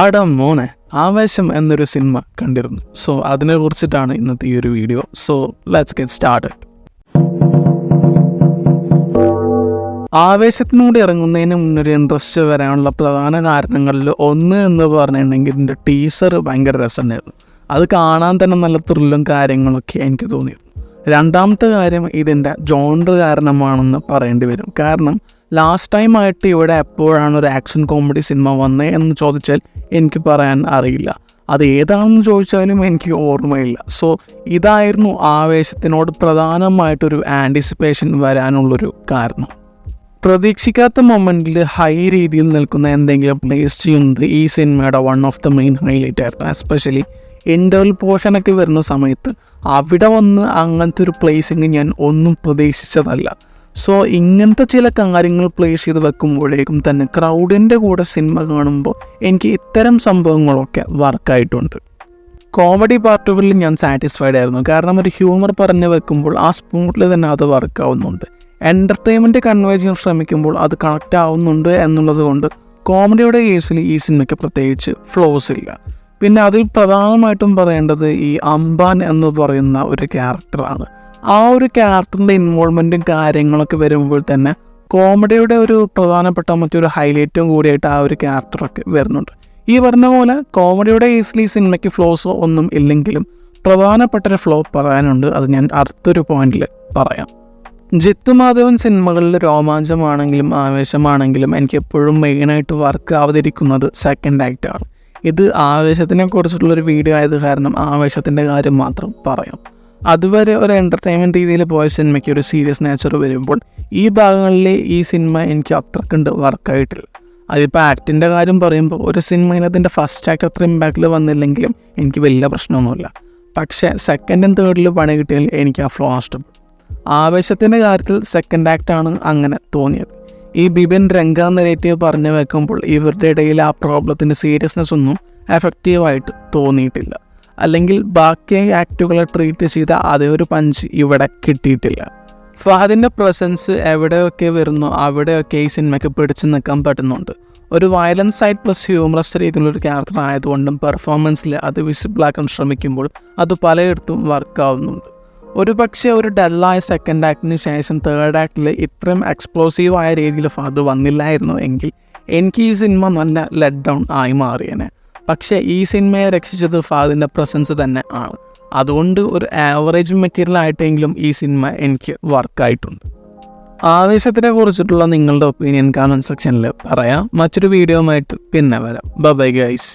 ആടാ മോനെ, ആവേശം എന്നൊരു സിനിമ കണ്ടിരുന്നു. സോ അതിനെ കുറിച്ചിട്ടാണ് ഇന്നത്തെ ഈ ഒരു video. So let's get started. ആവേശത്തിനൂടെ ഇറങ്ങുന്നതിന് മുന്നൊരു ഇൻട്രസ്റ്റ് വരാനുള്ള പ്രധാന കാരണങ്ങളിൽ ഒന്ന് എന്ന് പറഞ്ഞിട്ടുണ്ടെങ്കിൽ ഇതിൻ്റെ ടീസർ ഭയങ്കര രസമുണ്ടായിരുന്നു. അത് കാണാൻ തന്നെ നല്ല ത്രില്ലും കാര്യങ്ങളൊക്കെ എനിക്ക് തോന്നിയിരുന്നു. രണ്ടാമത്തെ കാര്യം ഇതിൻ്റെ ജോണർ കാരണമാണെന്ന് പറയേണ്ടി വരും. കാരണം ലാസ്റ്റ് ടൈമായിട്ട് ഇവിടെ എപ്പോഴാണ് ഒരു ആക്ഷൻ കോമഡി സിനിമ വന്നേ എന്ന് ചോദിച്ചാൽ എനിക്ക് പറയാൻ അറിയില്ല. അത് ഏതാണെന്ന് ചോദിച്ചാലും എനിക്ക് ഓർമ്മയില്ല. സോ ഇതായിരുന്നു ആവേശത്തിനോട് പ്രധാനമായിട്ടൊരു ആൻറ്റിസിപ്പേഷൻ വരാനുള്ളൊരു കാരണം. പ്രതീക്ഷിക്കാത്ത മൊമെൻറ്റിൽ ഹൈ രീതിയിൽ നിൽക്കുന്ന എന്തെങ്കിലും പ്ലേസ് ചെയ്യുന്നത് ഈ സിനിമയുടെ one of the main highlight ആയിരുന്നു. എസ്പെഷ്യലി ഇൻ്റർവൽ പോർഷനൊക്കെ വരുന്ന സമയത്ത് അവിടെ വന്ന് അങ്ങനത്തെ ഒരു പ്ലേസിങ് ഞാൻ ഒന്നും പ്രതീക്ഷിച്ചതല്ല. സോ ഇങ്ങനത്തെ ചില കാര്യങ്ങൾ പ്ലേസ് ചെയ്ത് വെക്കുമ്പോഴേക്കും തന്നെ ക്രൗഡിൻ്റെ കൂടെ സിനിമ കാണുമ്പോൾ എനിക്ക് ഇത്തരം സംഭവങ്ങളൊക്കെ വർക്കായിട്ടുണ്ട്. കോമഡി പാർട്ടുകളിൽ ഞാൻ സാറ്റിസ്ഫൈഡ് ആയിരുന്നു. കാരണം ഒരു ഹ്യൂമർ പറഞ്ഞു വെക്കുമ്പോൾ ആ സ്പോട്ടിൽ തന്നെ അത് വർക്കാവുന്നുണ്ട്. എൻ്റർടൈൻമെൻറ്റ് കൺവേ ചെയ്യാൻ ശ്രമിക്കുമ്പോൾ അത് കണക്റ്റ് ആവുന്നുണ്ട് എന്നുള്ളത് കൊണ്ട് കോമഡിയുടെ കേസിൽ ഈ സിനിമയ്ക്ക് പ്രത്യേകിച്ച് ഫ്ലോസ് ഇല്ല. പിന്നെ അതിൽ പ്രധാനമായിട്ടും പറയേണ്ടത് ഈ അംബാൻ എന്ന് പറയുന്ന ഒരു ക്യാരക്ടറാണ്. ആ ഒരു ക്യാരക്ടറിൻ്റെ ഇൻവോൾവ്മെൻറ്റും കാര്യങ്ങളൊക്കെ വരുമ്പോൾ തന്നെ കോമഡിയുടെ ഒരു പ്രധാനപ്പെട്ട മറ്റൊരു ഹൈലൈറ്റും കൂടിയായിട്ട് ആ ഒരു ക്യാരക്ടറൊക്കെ വരുന്നുണ്ട്. ഈ പറഞ്ഞ പോലെ കോമഡിയുടെ കേസിൽ ഈ സിനിമയ്ക്ക് ഫ്ലോസ് ഒന്നും ഇല്ലെങ്കിലും പ്രധാനപ്പെട്ടൊരു ഫ്ലോ പറയാനുണ്ട്. അത് ഞാൻ അടുത്തൊരു പോയിന്റിൽ പറയാം. ജിത്തു മാധവൻ സിനിമകളിൽ രോമാഞ്ചമാണെങ്കിലും ആവേശമാണെങ്കിലും എനിക്ക് എപ്പോഴും മെയിനായിട്ട് വർക്ക് ആവാതിരിക്കുന്നത് സെക്കൻഡ് ആക്റ്റാണ്. ഇത് ആവേശത്തിനെ കുറിച്ചിട്ടുള്ളൊരു വീഡിയോ ആയത് കാരണം ആവേശത്തിൻ്റെ കാര്യം മാത്രം പറയാം. അതുവരെ ഒരു എൻ്റർടൈൻമെൻറ്റ് രീതിയിൽ പോയ സിനിമയ്ക്ക് ഒരു സീരിയസ് നേച്ചർ വരുമ്പോൾ ഈ ഭാഗങ്ങളിൽ ഈ സിനിമ എനിക്ക് അത്രക്കുണ്ട് വർക്കായിട്ടില്ല. അതിപ്പോൾ ആക്ടിൻ്റെ കാര്യം പറയുമ്പോൾ ഒരു സിനിമയിൽ അതിൻ്റെ ഫസ്റ്റ് ആക്ട് അത്ര ഇമ്പാക്റ്റിൽ വന്നില്ലെങ്കിലും എനിക്ക് വലിയ പ്രശ്നമൊന്നുമില്ല. പക്ഷേ സെക്കൻഡും തേർഡിൽ പണി കിട്ടിയാൽ എനിക്ക് ആ ഫ്ലോ നഷ്ടപ്പെടും. ആവേശത്തിൻ്റെ കാര്യത്തിൽ സെക്കൻഡ് ആക്റ്റാണ് അങ്ങനെ തോന്നിയത്. ഈ ബിബിൻ രംഗ നെറേറ്റീവ് പറഞ്ഞു വെക്കുമ്പോൾ ഇവരുടെ ഇടയിൽ ആ പ്രോബ്ലത്തിൻ്റെ സീരിയസ്നെസ് ഒന്നും എഫക്റ്റീവായിട്ട് തോന്നിയിട്ടില്ല. അല്ലെങ്കിൽ ബാക്കി ആക്റ്റുകളെ ട്രീറ്റ് ചെയ്ത അതേ ഒരു പഞ്ച് ഇവിടെ കിട്ടിയിട്ടില്ല. ഫഹദിൻ്റെ പ്രസൻസ് എവിടെയൊക്കെ വരുന്നോ അവിടെയൊക്കെ ഈ സിനിമയ്ക്ക് പിടിച്ചു നിൽക്കാൻ പറ്റുന്നുണ്ട്. ഒരു വയലൻസ് സൈഡ് പ്ലസ് ഹ്യൂമറസ് രീതിയിലുള്ളൊരു ക്യാരക്ടർ ആയതുകൊണ്ടും പെർഫോമൻസിൽ അത് വിസിബിളാക്കാൻ ശ്രമിക്കുമ്പോൾ അത് പലയിടത്തും വർക്കാവുന്നുണ്ട്. ഒരു പക്ഷേ ഒരു ഡല്ലായ സെക്കൻഡ് ആക്ടിന് ശേഷം തേർഡ് ആക്ടിൽ ഇത്രയും എക്സ്പ്ലോസീവായ രീതിയിൽ ഫഹദ് വന്നില്ലായിരുന്നു എങ്കിൽ എനിക്ക് ഈ സിനിമ നല്ല ലെറ്റ് ഡൗൺ ആയി മാറിയേനെ. പക്ഷേ ഈ സിനിമയെ രക്ഷിച്ചത് ഫഹദിൻ്റെ പ്രസൻസ് തന്നെ ആണ്. അതുകൊണ്ട് ഒരു ആവറേജ് മെറ്റീരിയൽ ആയിട്ടെങ്കിലും ഈ സിനിമ എനിക്ക് വർക്കായിട്ടുണ്ട്. ആവേശത്തിനെ കുറിച്ചിട്ടുള്ള നിങ്ങളുടെ ഒപ്പീനിയൻ കമൻറ്റ് സെക്ഷനിൽ പറയാം. മറ്റൊരു വീഡിയോയുമായിട്ട് പിന്നെ വരാം. Bye guys.